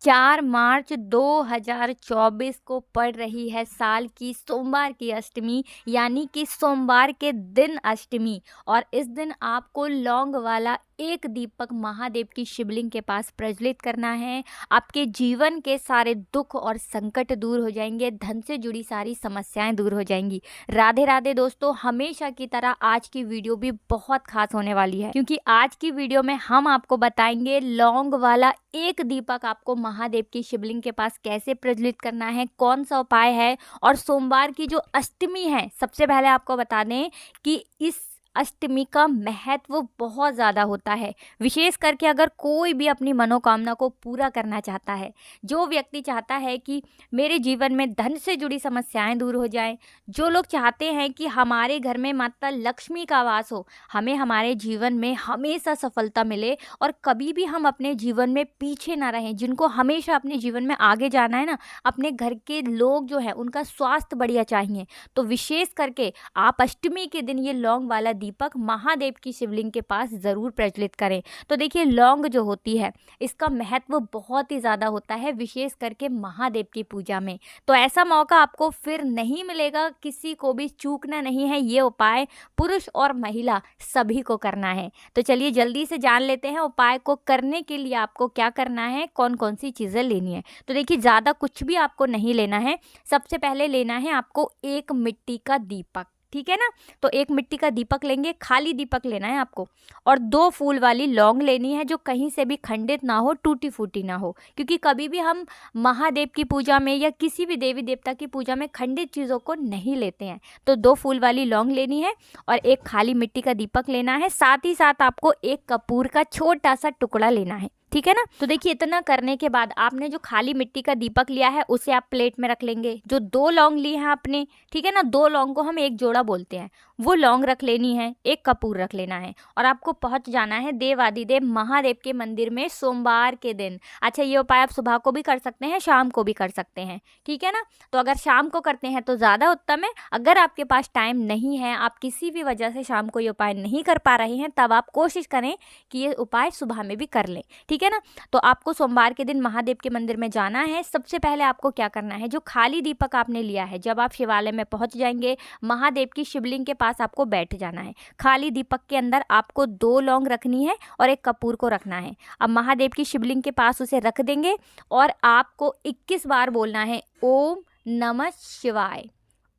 4 मार्च 2024 को पड़ रही है साल की सोमवार की अष्टमी, यानी कि सोमवार के दिन अष्टमी। और इस दिन आपको लौंग वाला एक दीपक महादेव की शिवलिंग के पास प्रज्वलित करना है। आपके जीवन के सारे दुख और संकट दूर हो जाएंगे, धन से जुड़ी सारी समस्याएं दूर हो जाएंगी। राधे राधे दोस्तों, हमेशा की तरह आज की वीडियो भी बहुत खास होने वाली है, क्योंकि आज की वीडियो में हम आपको बताएंगे लौंग वाला एक दीपक आपको महादेव की शिवलिंग के पास कैसे प्रज्वलित करना है, कौन सा उपाय है। और सोमवार की जो अष्टमी है, सबसे पहले आपको बता दें कि इस अष्टमी का महत्व बहुत ज़्यादा होता है। विशेष करके अगर कोई भी अपनी मनोकामना को पूरा करना चाहता है, जो व्यक्ति चाहता है कि मेरे जीवन में धन से जुड़ी समस्याएं दूर हो जाएं, जो लोग चाहते हैं कि हमारे घर में माता लक्ष्मी का वास हो, हमें हमारे जीवन में हमेशा सफलता मिले और कभी भी हम अपने जीवन में पीछे ना रहें, जिनको हमेशा अपने जीवन में आगे जाना है ना, अपने घर के लोग जो हैं उनका स्वास्थ्य बढ़िया चाहिए, तो विशेष करके आप अष्टमी के दिन ये लौंग वाला दीपक महादेव की शिवलिंग के पास ज़रूर प्रज्वलित करें। तो देखिए, लौंग जो होती है इसका महत्व बहुत ही ज़्यादा होता है, विशेष करके महादेव की पूजा में। तो ऐसा मौका आपको फिर नहीं मिलेगा, किसी को भी चूकना नहीं है। ये उपाय पुरुष और महिला सभी को करना है। तो चलिए जल्दी से जान लेते हैं उपाय को करने के लिए आपको क्या करना है, कौन कौन सी चीज़ें लेनी है। तो देखिए, ज़्यादा कुछ भी आपको नहीं लेना है। सबसे पहले लेना है आपको एक मिट्टी का दीपक, ठीक है ना। तो एक मिट्टी का दीपक लेंगे, खाली दीपक लेना है आपको, और 2 फूल वाली लौंग लेनी है जो कहीं से भी खंडित ना हो, टूटी फूटी ना हो, क्योंकि कभी भी हम महादेव की पूजा में या किसी भी देवी देवता की पूजा में खंडित चीज़ों को नहीं लेते हैं। तो 2 फूल वाली लौंग लेनी है और एक खाली मिट्टी का दीपक लेना है। साथ ही साथ आपको एक कपूर का छोटा सा टुकड़ा लेना है, ठीक है ना। तो देखिए, इतना करने के बाद आपने जो खाली मिट्टी का दीपक लिया है उसे आप प्लेट में रख लेंगे। जो 2 लौंग ली हैं आपने, ठीक है ना, 2 लौंग को हम एक जोड़ा बोलते हैं, वो लौंग रख लेनी है, एक कपूर रख लेना है और आपको पहुंच जाना है देवादिदेव महादेव के मंदिर में सोमवार के दिन। अच्छा, ये उपाय आप सुबह को भी कर सकते हैं, शाम को भी कर सकते हैं, ठीक है ना। तो अगर शाम को करते हैं तो ज़्यादा उत्तम है। अगर आपके पास टाइम नहीं है, आप किसी भी वजह से शाम को ये उपाय नहीं कर पा रहे हैं, तब आप कोशिश करें कि ये उपाय सुबह में भी कर लें, ठीक है ना। तो आपको सोमवार के दिन महादेव के मंदिर में जाना है। सबसे पहले आपको क्या करना है, जो खाली दीपक आपने लिया है, जब आप शिवालय में पहुंच जाएंगे, महादेव की शिवलिंग के पास आपको बैठ जाना है। खाली दीपक के अंदर आपको 2 लौंग रखनी है और एक कपूर को रखना है। अब महादेव की शिवलिंग के पास उसे रख देंगे और आपको 21 बार बोलना है, ओम नमः शिवाय,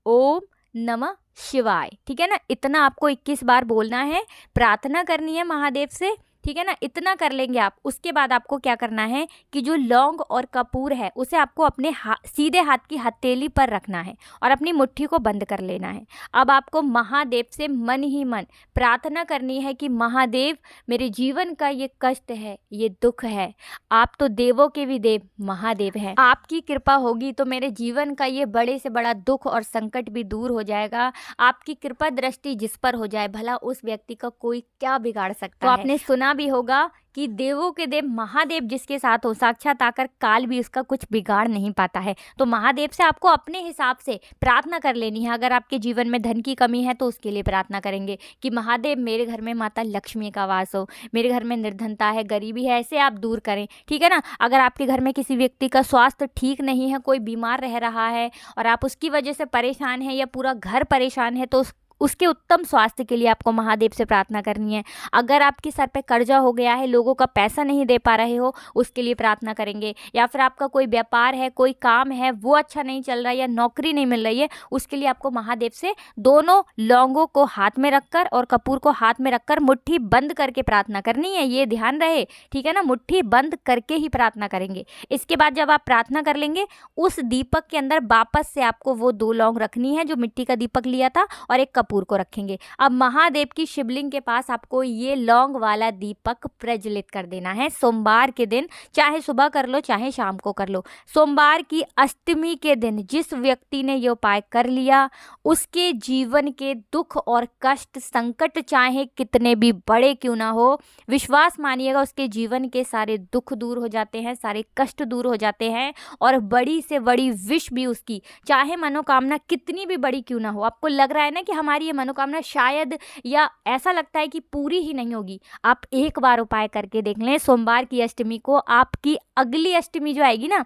ओम नमः शिवाय, ठीक है ना। इतना आपको 21 बार बोलना है, प्रार्थना करनी है महादेव से, ठीक है ना। इतना कर लेंगे आप। उसके बाद आपको क्या करना है कि जो लौंग और कपूर है उसे आपको अपने सीधे हाथ की हथेली पर रखना है और अपनी मुट्ठी को बंद कर लेना है। अब आपको महादेव से मन ही मन प्रार्थना करनी है कि महादेव, मेरे जीवन का ये कष्ट है, ये दुख है, आप तो देवों के भी देव महादेव हैं, आपकी कृपा होगी तो मेरे जीवन का ये बड़े से बड़ा दुख और संकट भी दूर हो जाएगा। आपकी कृपा दृष्टि जिस पर हो जाए, भला उस व्यक्ति का कोई क्या बिगाड़ सकता है। तो आपने सुना भी होगा कि देवों के देव महादेव जिसके साथ हो, साक्षात आकर काल भी उसका कुछ बिगाड़ नहीं पाता है। तो महादेव से आपको अपने हिसाब से प्रार्थना कर लेनी है। अगर आपके जीवन में धन की कमी है तो उसके लिए प्रार्थना करेंगे कि महादेव, मेरे घर में माता लक्ष्मी का वास हो, मेरे घर में निर्धनता है, गरीबी है, ऐसे आप दूर करें, ठीक है ना। अगर आपके घर में किसी व्यक्ति का स्वास्थ्य ठीक नहीं है, कोई बीमार रह रहा है और आप उसकी वजह से परेशान हैं या पूरा घर परेशान है, तो उसके उत्तम स्वास्थ्य के लिए आपको महादेव से प्रार्थना करनी है। अगर आपके सर पे कर्जा हो गया है, लोगों का पैसा नहीं दे पा रहे हो, उसके लिए प्रार्थना करेंगे। या फिर आपका कोई व्यापार है, कोई काम है, वो अच्छा नहीं चल रहा है या नौकरी नहीं मिल रही है, उसके लिए आपको महादेव से दोनों लौंगों को हाथ में रखकर और कपूर को हाथ में रखकर मुट्ठी बंद करके प्रार्थना करनी है। ये ध्यान रहे, ठीक है ना, मुट्ठी बंद करके ही प्रार्थना करेंगे। इसके बाद जब आप प्रार्थना कर लेंगे, उस दीपक के अंदर वापस से आपको वो 2 लौंग रखनी है जो मिट्टी का दीपक लिया था और एक कपूर को रखेंगे। अब महादेव की शिवलिंग के पास आपको ये लौंग वाला दीपक प्रज्वलित कर देना है सोमवार के दिन, चाहे सुबह कर लो चाहे शाम को कर लो। सोमवार की अष्टमी के दिन जिस व्यक्ति ने ये उपाय कर लिया, उसके जीवन के दुख और कष्ट संकट चाहे कितने भी बड़े क्यों ना हो, विश्वास मानिएगा उसके जीवन के सारे दुख दूर हो जाते हैं, सारे कष्ट दूर हो जाते हैं और बड़ी से बड़ी विश भी उसकी, चाहे मनोकामना कितनी भी बड़ी क्यों ना हो। आपको लग रहा है ना कि हमारे हमारी ये मनोकामना शायद या ऐसा लगता है कि पूरी ही नहीं होगी, आप एक बार उपाय करके देख लें। सोमवार की अष्टमी को आपकी अगली अष्टमी जो आएगी ना,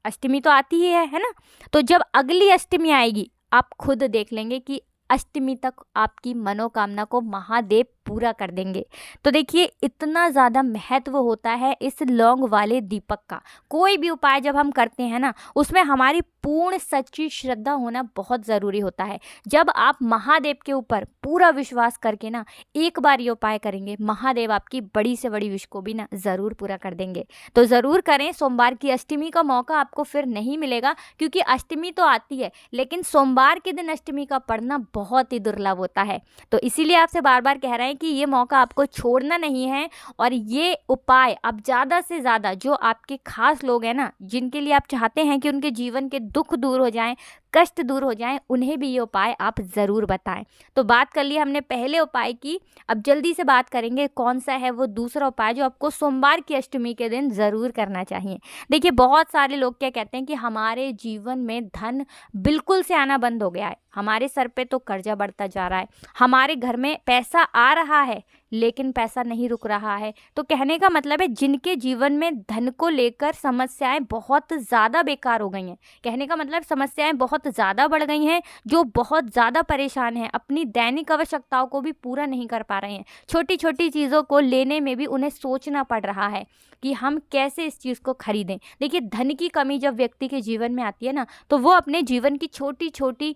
अष्टमी तो आती ही है ना, तो जब अगली अष्टमी आएगी आप खुद देख लेंगे कि अष्टमी तक आपकी मनोकामना को महादेव पूरा कर देंगे। तो देखिए इतना ज़्यादा महत्व होता है इस लौंग वाले दीपक का। कोई भी उपाय जब हम करते हैं ना, उसमें हमारी पूर्ण सच्ची श्रद्धा होना बहुत ज़रूरी होता है। जब आप महादेव के ऊपर पूरा विश्वास करके ना एक बार ये उपाय करेंगे, महादेव आपकी बड़ी से बड़ी विश को भी ना ज़रूर पूरा कर देंगे। तो ज़रूर करें। सोमवार की अष्टमी का मौका आपको फिर नहीं मिलेगा, क्योंकि अष्टमी तो आती है लेकिन सोमवार के दिन अष्टमी का पढ़ना बहुत ही दुर्लभ होता है। तो इसीलिए आपसे बार बार कह रहे हैं कि ये मौका आपको छोड़ना नहीं है। और ये उपाय आप ज़्यादा से ज़्यादा जो आपके खास लोग हैं ना, जिनके लिए आप चाहते हैं कि उनके जीवन के दुख दूर हो जाएं, कष्ट दूर हो जाएं, उन्हें भी ये उपाय आप ज़रूर बताएं। तो बात कर ली हमने पहले उपाय की, अब जल्दी से बात करेंगे कौन सा है वो दूसरा उपाय जो आपको सोमवार की अष्टमी के दिन ज़रूर करना चाहिए। देखिए बहुत सारे लोग क्या कहते हैं कि हमारे जीवन में धन बिल्कुल से आना बंद हो गया है, हमारे सर पे तो कर्जा बढ़ता जा रहा है, हमारे घर में पैसा आ रहा है लेकिन पैसा नहीं रुक रहा है। तो कहने का मतलब है जिनके जीवन में धन को लेकर समस्याएं बहुत ज़्यादा बेकार हो गई हैं, कहने का मतलब समस्याएं बहुत ज़्यादा बढ़ गई हैं, जो बहुत ज़्यादा परेशान हैं, अपनी दैनिक आवश्यकताओं को भी पूरा नहीं कर पा रहे हैं, छोटी छोटी चीज़ों को लेने में भी उन्हें सोचना पड़ रहा है कि हम कैसे इस चीज़ को खरीदें। देखिए धन की कमी जब व्यक्ति के जीवन में आती है ना, तो वो अपने जीवन की छोटी छोटी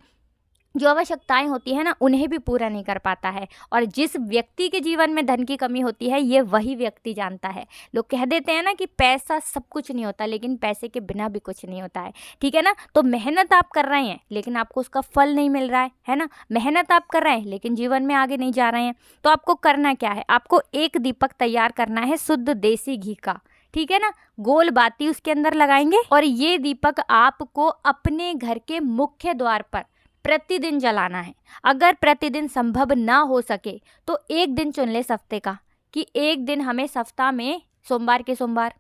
जो आवश्यकताएं होती है ना, उन्हें भी पूरा नहीं कर पाता है। और जिस व्यक्ति के जीवन में धन की कमी होती है, ये वही व्यक्ति जानता है। लोग कह देते हैं ना कि पैसा सब कुछ नहीं होता, लेकिन पैसे के बिना भी कुछ नहीं होता है, ठीक है ना। तो मेहनत आप कर रहे हैं लेकिन आपको उसका फल नहीं मिल रहा है ना। मेहनत आप कर रहे हैं लेकिन जीवन में आगे नहीं जा रहे हैं। तो आपको करना क्या है, आपको एक दीपक तैयार करना है शुद्ध देसी घी का, ठीक है ना। गोल बाती उसके अंदर लगाएंगे और ये दीपक आपको अपने घर के मुख्य द्वार पर प्रतिदिन जलाना है। अगर प्रतिदिन संभव ना हो सके तो एक दिन चुन ले हफ्ते का, कि एक दिन हमें सप्ताह में सोमवार के सोमवार,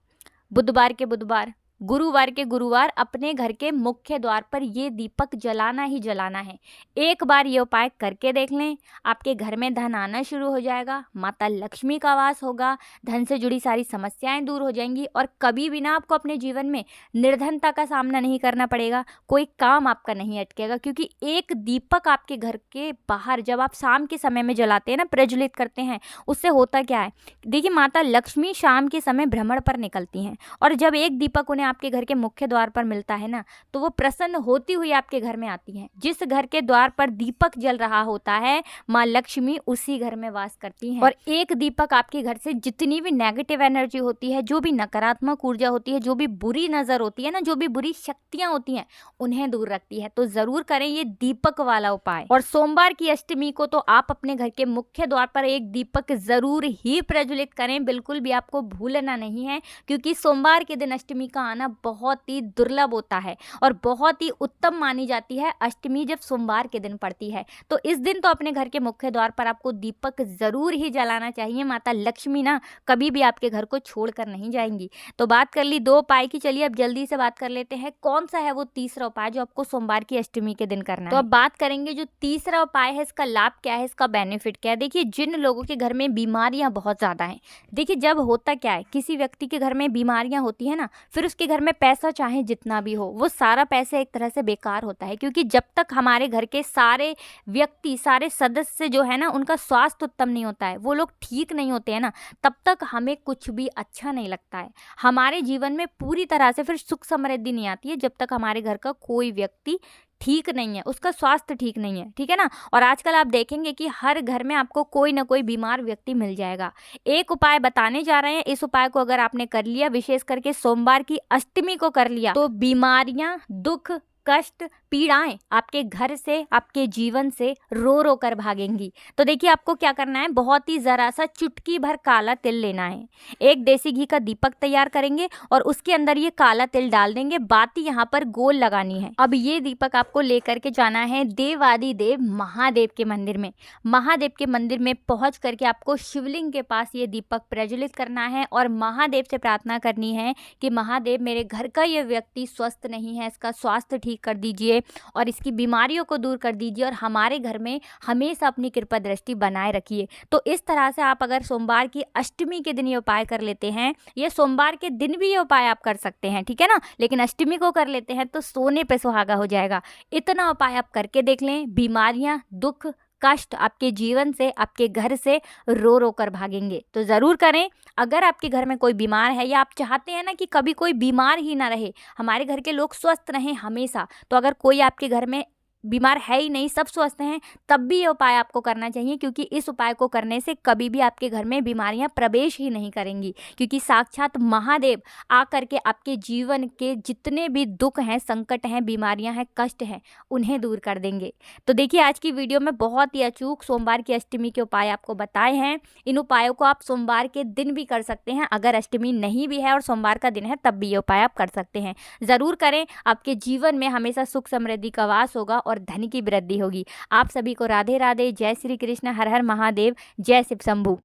बुधवार के बुधवार, गुरुवार के गुरुवार अपने घर के मुख्य द्वार पर ये दीपक जलाना ही जलाना है। एक बार ये उपाय करके देख लें, आपके घर में धन आना शुरू हो जाएगा, माता लक्ष्मी का वास होगा, धन से जुड़ी सारी समस्याएं दूर हो जाएंगी और कभी भी ना आपको अपने जीवन में निर्धनता का सामना नहीं करना पड़ेगा, कोई काम आपका नहीं अटकेगा। क्योंकि एक दीपक आपके घर के बाहर जब आप शाम के समय में जलाते हैं ना, प्रज्वलित करते हैं, उससे होता क्या है, देखिए माता लक्ष्मी शाम के समय भ्रमण पर निकलती हैं और जब एक दीपक उन्हें आपके घर के मुख्य द्वार पर मिलता है ना, तो वो प्रसन्न होती हुई आपके घर में आती हैं। जिस घर के द्वार पर दीपक जल रहा होता है, माँ लक्ष्मी उसी घर में वास करती हैं। और एक दीपक आपके घर से जितनी भी नेगेटिव एनर्जी होती है, जो भी नकारात्मक ऊर्जा होती है, जो भी बुरी नजर होती है ना, जो भी बुरी शक्तियां होती हैं, उन्हें दूर रखती है। तो जरूर करें ये दीपक वाला उपाय। और सोमवार की अष्टमी को तो आप अपने घर के मुख्य द्वार पर एक दीपक जरूर ही प्रज्वलित करें, बिल्कुल भी आपको भूलना नहीं है। क्योंकि सोमवार के दिन अष्टमी का आना बहुत ही दुर्लभ होता है और बहुत ही उत्तम मानी जाती है अष्टमी जब सोमवार के दिन पड़ती है। तो इस दिन तो अपने घर के मुख्य द्वार पर आपको दीपक जरूर ही जलाना चाहिए। माता लक्ष्मी ना कभी भी आपके घर को छोड़कर नहीं जाएंगी। तो बात कर ली दो उपाय की, चलिए अब जल्दी से बात कर लेते हैं कौन सा है वो तीसरा उपाय जो आपको सोमवार की अष्टमी के दिन करना है। तो अब बात करेंगे जो तीसरा उपाय है, इसका लाभ क्या है, इसका बेनिफिट क्या है। देखिए जिन लोगों के घर में बीमारियां बहुत ज्यादा हैं, देखिए जब होता क्या है, किसी व्यक्ति के घर में बीमारियां होती है ना, फिर उसके घर में पैसा चाहे जितना भी हो, वो सारा पैसा एक तरह से बेकार होता है। क्योंकि जब तक हमारे घर के सारे व्यक्ति, सारे सदस्य जो है ना, उनका स्वास्थ्य उत्तम नहीं होता है, वो लोग ठीक नहीं होते हैं ना, तब तक हमें कुछ भी अच्छा नहीं लगता है। हमारे जीवन में पूरी तरह से फिर सुख समृद्धि नहीं आती है जब तक हमारे घर का कोई व्यक्ति ठीक नहीं है, उसका स्वास्थ्य ठीक नहीं है, ठीक है ना। और आजकल आप देखेंगे कि हर घर में आपको कोई ना कोई बीमार व्यक्ति मिल जाएगा। एक उपाय बताने जा रहे हैं, इस उपाय को अगर आपने कर लिया, विशेष करके सोमवार की अष्टमी को कर लिया, तो बीमारियां, दुख, कष्ट, पीड़ाएं आपके घर से, आपके जीवन से रो रो कर भागेंगी। तो देखिए आपको क्या करना है, बहुत ही जरा सा चुटकी भर काला तिल लेना है, एक देसी घी का दीपक तैयार करेंगे और उसके अंदर ये काला तिल डाल देंगे, बाती यहाँ पर गोल लगानी है। अब ये दीपक आपको लेकर के जाना है देवादिदेव महादेव के मंदिर में। महादेव के मंदिर में पहुंच करके आपको शिवलिंग के पास ये दीपक प्रज्वलित करना है और महादेव से प्रार्थना करनी है कि महादेव मेरे घर का ये व्यक्ति स्वस्थ नहीं है, इसका स्वास्थ्य ठीक कर दीजिए, और इसकी बीमारियों को दूर कर दीजिए और हमारे घर में हमेशा अपनी कृपा दृष्टि बनाए रखिए। तो इस तरह से आप अगर सोमवार की अष्टमी के दिन ये उपाय कर लेते हैं, ये सोमवार के दिन भी ये उपाय आप कर सकते हैं, ठीक है ना, लेकिन अष्टमी को कर लेते हैं तो सोने पे सुहागा हो जाएगा। इतना उपाय आप करके देख लें, बीमारियां, दुख, कष्ट आपके जीवन से, आपके घर से रो रो कर भागेंगे। तो ज़रूर करें। अगर आपके घर में कोई बीमार है या आप चाहते हैं ना कि कभी कोई बीमार ही ना रहे, हमारे घर के लोग स्वस्थ रहें हमेशा, तो अगर कोई आपके घर में बीमार है ही नहीं, सब स्वस्थ हैं, तब भी ये उपाय आपको करना चाहिए, क्योंकि इस उपाय को करने से कभी भी आपके घर में बीमारियां प्रवेश ही नहीं करेंगी, क्योंकि साक्षात महादेव आकर के आपके जीवन के जितने भी दुख हैं, संकट हैं, बीमारियां हैं, कष्ट हैं, उन्हें दूर कर देंगे। तो देखिए, आज की वीडियो में बहुत ही अचूक सोमवार की अष्टमी के उपाय आपको बताए हैं। इन उपायों को आप सोमवार के दिन भी कर सकते हैं, अगर अष्टमी नहीं भी है और सोमवार का दिन है तब भी ये उपाय आप कर सकते हैं। ज़रूर करें, आपके जीवन में हमेशा सुख समृद्धि का वास होगा और धन की वृद्धि होगी। आप सभी को राधे राधे, जय श्री कृष्ण, हर हर महादेव, जय शिव शंभू।